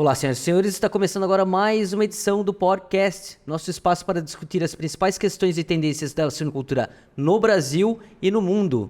Olá, senhoras e senhores, está começando agora mais uma edição do podcast, nosso espaço para discutir as principais questões e tendências da suinocultura no Brasil e no mundo.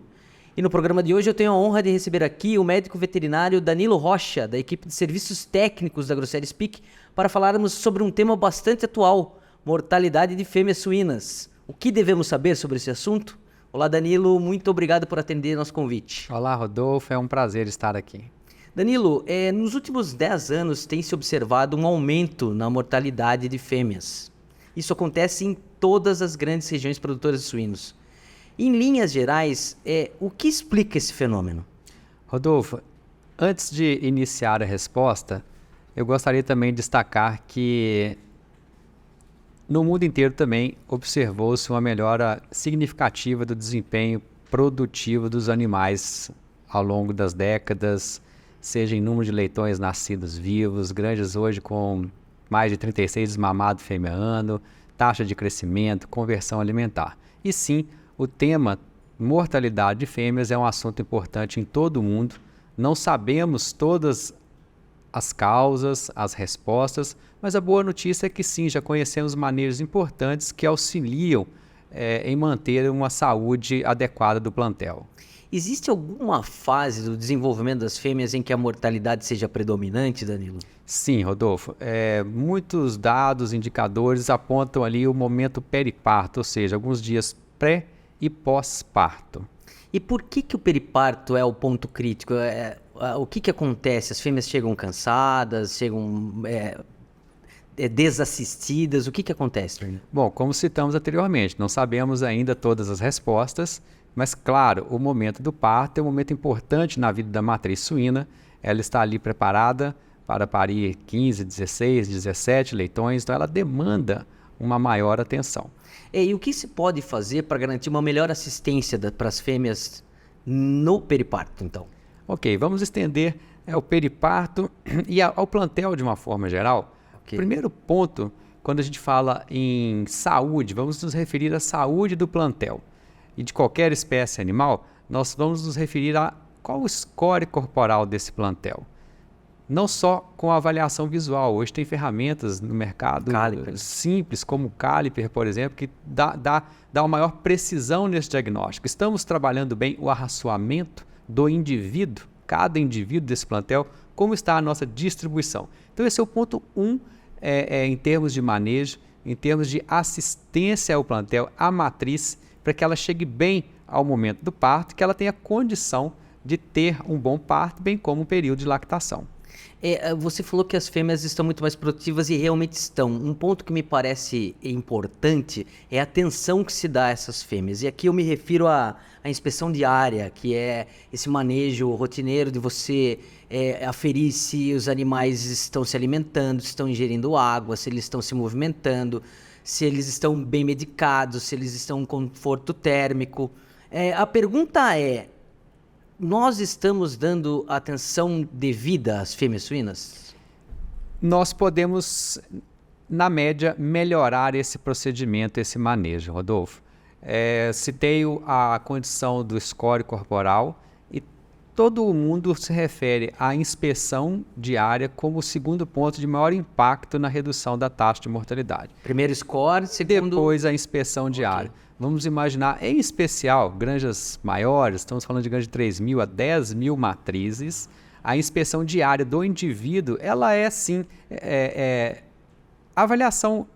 E no programa de hoje eu tenho a honra de receber aqui o médico veterinário Danilo Rocha, da equipe de serviços técnicos da Grosseries Peak, para falarmos sobre um tema bastante atual, mortalidade de fêmeas suínas. O que devemos saber sobre esse assunto? Olá, Danilo, muito obrigado por atender nosso convite. Olá, Rodolfo, é um prazer estar aqui. Danilo, nos últimos 10 anos tem se observado um aumento na mortalidade de fêmeas. Isso acontece em todas as grandes regiões produtoras de suínos. Em linhas gerais, o que explica esse fenômeno? Rodolfo, antes de iniciar a resposta, eu gostaria também de destacar que no mundo inteiro também observou-se uma melhora significativa do desempenho produtivo dos animais ao longo das décadas, seja em número de leitões nascidos vivos, granjas hoje com mais de 36 desmamados fêmea ano, taxa de crescimento, conversão alimentar. E sim, o tema mortalidade de fêmeas é um assunto importante em todo o mundo. Não sabemos todas as causas, as respostas, mas a boa notícia é que sim, já conhecemos maneiras importantes que auxiliam em manter uma saúde adequada do plantel. Existe alguma fase do desenvolvimento das fêmeas em que a mortalidade seja predominante, Danilo? Sim, Rodolfo. Muitos dados, indicadores apontam ali o momento periparto, ou seja, alguns dias pré e pós-parto. E por que o periparto é o ponto crítico? O que acontece? As fêmeas chegam cansadas, chegam desassistidas? O que acontece, Danilo? Bom, como citamos anteriormente, não sabemos ainda todas as respostas, mas, claro, o momento do parto é um momento importante na vida da matriz suína. Ela está ali preparada para parir 15, 16, 17 leitões, então ela demanda uma maior atenção. E o que se pode fazer para garantir uma melhor assistência para as fêmeas no periparto, então? Ok, vamos estender o periparto e ao plantel de uma forma geral. Okay. Primeiro ponto, quando a gente fala em saúde, vamos nos referir à saúde do plantel. E de qualquer espécie animal, nós vamos nos referir a qual o score corporal desse plantel. Não só com a avaliação visual. Hoje tem ferramentas no mercado simples, como o Caliper, por exemplo, que dá uma maior precisão nesse diagnóstico. Estamos trabalhando bem o arraçoamento do indivíduo, cada indivíduo desse plantel, como está a nossa distribuição. Então esse é o ponto 1 em termos de manejo, em termos de assistência ao plantel, à matriz, para que ela chegue bem ao momento do parto, que ela tenha condição de ter um bom parto, bem como um período de lactação. Você falou que as fêmeas estão muito mais produtivas e realmente estão. Um ponto que me parece importante é a atenção que se dá a essas fêmeas. E aqui eu me refiro à inspeção diária, que é esse manejo rotineiro de você aferir se os animais estão se alimentando, se estão ingerindo água, se eles estão se movimentando, se eles estão bem medicados, se eles estão em conforto térmico. A pergunta é, nós estamos dando atenção devida às fêmeas suínas? Nós podemos, na média, melhorar esse procedimento, esse manejo, Rodolfo. Citei a condição do score corporal e todo mundo se refere à inspeção diária como o segundo ponto de maior impacto na redução da taxa de mortalidade. Primeiro score, segundo... Depois a inspeção diária. Okay. Vamos imaginar, em especial, granjas maiores, estamos falando de granjas de 3.000 a 10.000 matrizes, a inspeção diária do indivíduo, ela é sim, a avaliação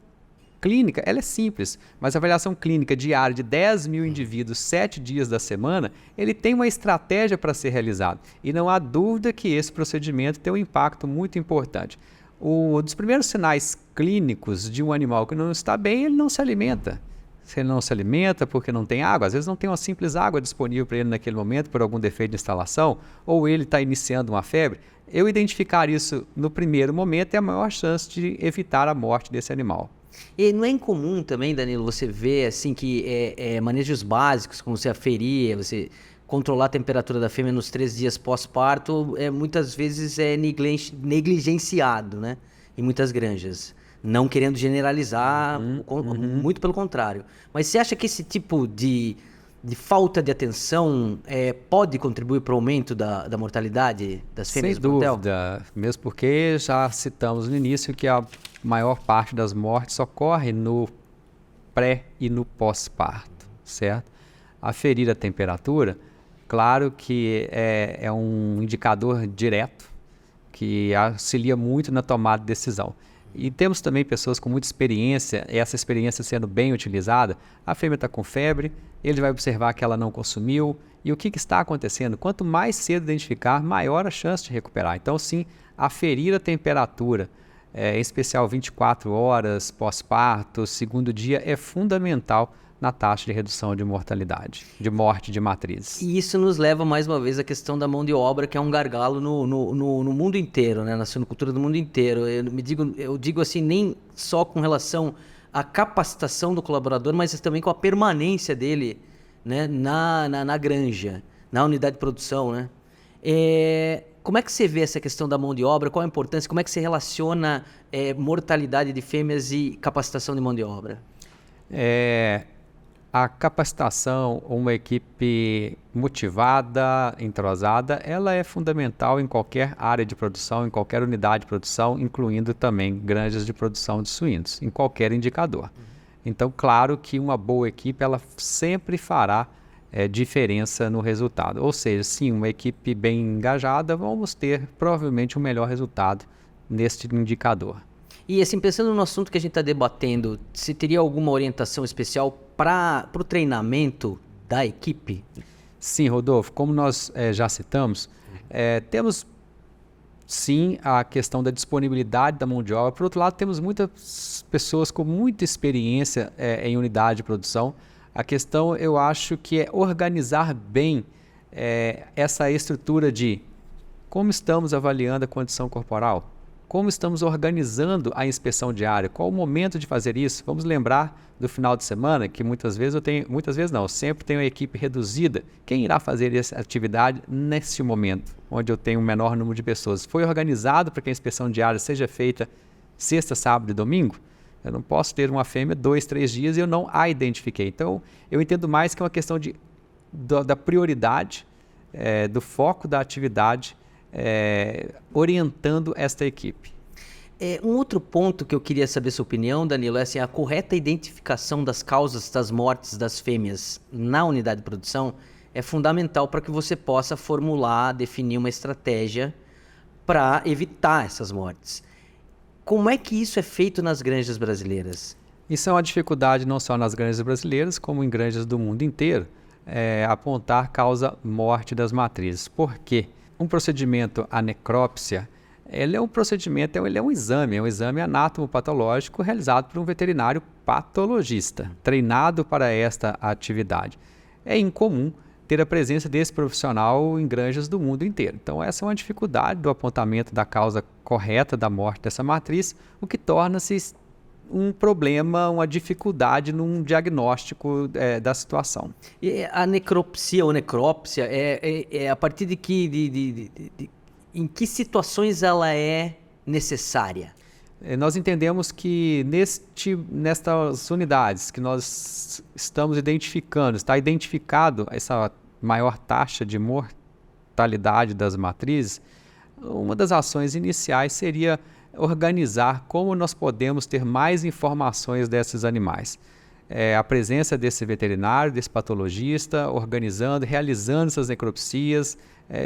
clínica, ela é simples, mas a avaliação clínica diária de 10.000 indivíduos, 7 dias da semana, ele tem uma estratégia para ser realizado. E não há dúvida que esse procedimento tem um impacto muito importante. Um dos primeiros sinais clínicos de um animal que não está bem, ele não se alimenta. Se ele não se alimenta porque não tem água, às vezes não tem uma simples água disponível para ele naquele momento por algum defeito de instalação, ou ele está iniciando uma febre, eu identificar isso no primeiro momento é a maior chance de evitar a morte desse animal. E não é incomum também, Danilo, você ver assim, que manejos básicos, como você aferir, você controlar a temperatura da fêmea nos 3 dias pós-parto, muitas vezes é negligenciado, né? Em muitas granjas. Não querendo generalizar, muito pelo contrário. Mas você acha que esse tipo de de falta de atenção pode contribuir para o aumento da mortalidade das fêmeas Sem do plantel? dúvida, mesmo porque já citamos no início que a maior parte das mortes ocorre no pré e no pós-parto, certo? Aferir a temperatura, claro que é um indicador direto que auxilia muito na tomada de decisão. E temos também pessoas com muita experiência, e essa experiência sendo bem utilizada. A fêmea está com febre, ele vai observar que ela não consumiu, e o que está acontecendo? Quanto mais cedo identificar, maior a chance de recuperar. Então, sim, aferir a temperatura, em especial 24 horas pós-parto, segundo dia, é fundamental na taxa de redução de mortalidade, de morte de matrizes. E isso nos leva mais uma vez à questão da mão de obra, que é um gargalo no mundo inteiro, né? Na suinocultura do mundo inteiro. Eu digo assim, nem só com relação à capacitação do colaborador, mas também com a permanência dele, né? na granja, na unidade de produção, né? Como é que você vê essa questão da mão de obra? Qual a importância? Como é que você relaciona mortalidade de fêmeas e capacitação de mão de obra? A capacitação, uma equipe motivada, entrosada, ela é fundamental em qualquer área de produção, em qualquer unidade de produção, incluindo também granjas de produção de suínos, em qualquer indicador. Então, claro que uma boa equipe, ela sempre fará diferença no resultado. Ou seja, sim, uma equipe bem engajada, vamos ter provavelmente um melhor resultado neste indicador. E assim, pensando no assunto que a gente está debatendo, você teria alguma orientação especial para o treinamento da equipe? Sim, Rodolfo, como nós já citamos, temos sim a questão da disponibilidade da mão de obra. Por outro lado, temos muitas pessoas com muita experiência em unidade de produção. A questão, eu acho, que é organizar bem essa estrutura de como estamos avaliando a condição corporal, como estamos organizando a inspeção diária, qual o momento de fazer isso. Vamos lembrar do final de semana, que muitas vezes eu sempre tenho a equipe reduzida. Quem irá fazer essa atividade nesse momento, onde eu tenho um menor número de pessoas? Foi organizado para que a inspeção diária seja feita sexta, sábado e domingo? Eu não posso ter uma fêmea 2, 3 dias e eu não a identifiquei. Então, eu entendo mais que é uma questão da prioridade, do foco da atividade, orientando esta equipe. Um outro ponto que eu queria saber sua opinião, Danilo, é assim, a correta identificação das causas das mortes das fêmeas na unidade de produção é fundamental para que você possa formular, definir uma estratégia para evitar essas mortes. Como é que isso é feito nas granjas brasileiras? Isso é uma dificuldade não só nas granjas brasileiras, como em granjas do mundo inteiro, apontar causa-morte das matrizes. Por quê? Um procedimento, a necrópsia, ele é um procedimento, ele é um exame anatomopatológico realizado por um veterinário patologista, treinado para esta atividade. É incomum ter a presença desse profissional em granjas do mundo inteiro. Então, essa é uma dificuldade do apontamento da causa correta da morte dessa matriz, o que torna-se um problema, uma dificuldade num diagnóstico da situação. E a necropsia ou necrópsia é a partir de que... em que situações ela é necessária? Nós entendemos que nestas unidades que nós estamos identificando, está identificado essa maior taxa de mortalidade das matrizes, uma das ações iniciais seria organizar como nós podemos ter mais informações desses animais. A presença desse veterinário, desse patologista, organizando, realizando essas necropsias,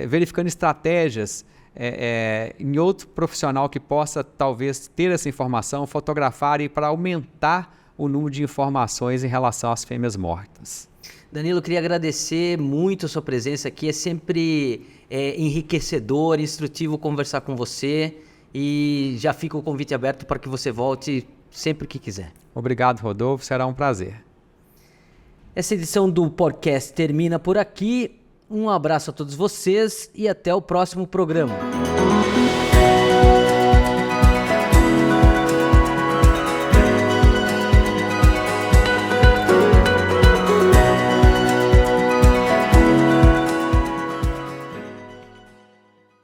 verificando estratégias em outro profissional que possa talvez ter essa informação, fotografar e para aumentar o número de informações em relação às fêmeas mortas. Danilo, eu queria agradecer muito a sua presença aqui, é sempre enriquecedor, instrutivo conversar com você e já fica o convite aberto para que você volte sempre que quiser. Obrigado, Rodolfo, será um prazer. Essa edição do podcast termina por aqui. Um abraço a todos vocês e até o próximo programa.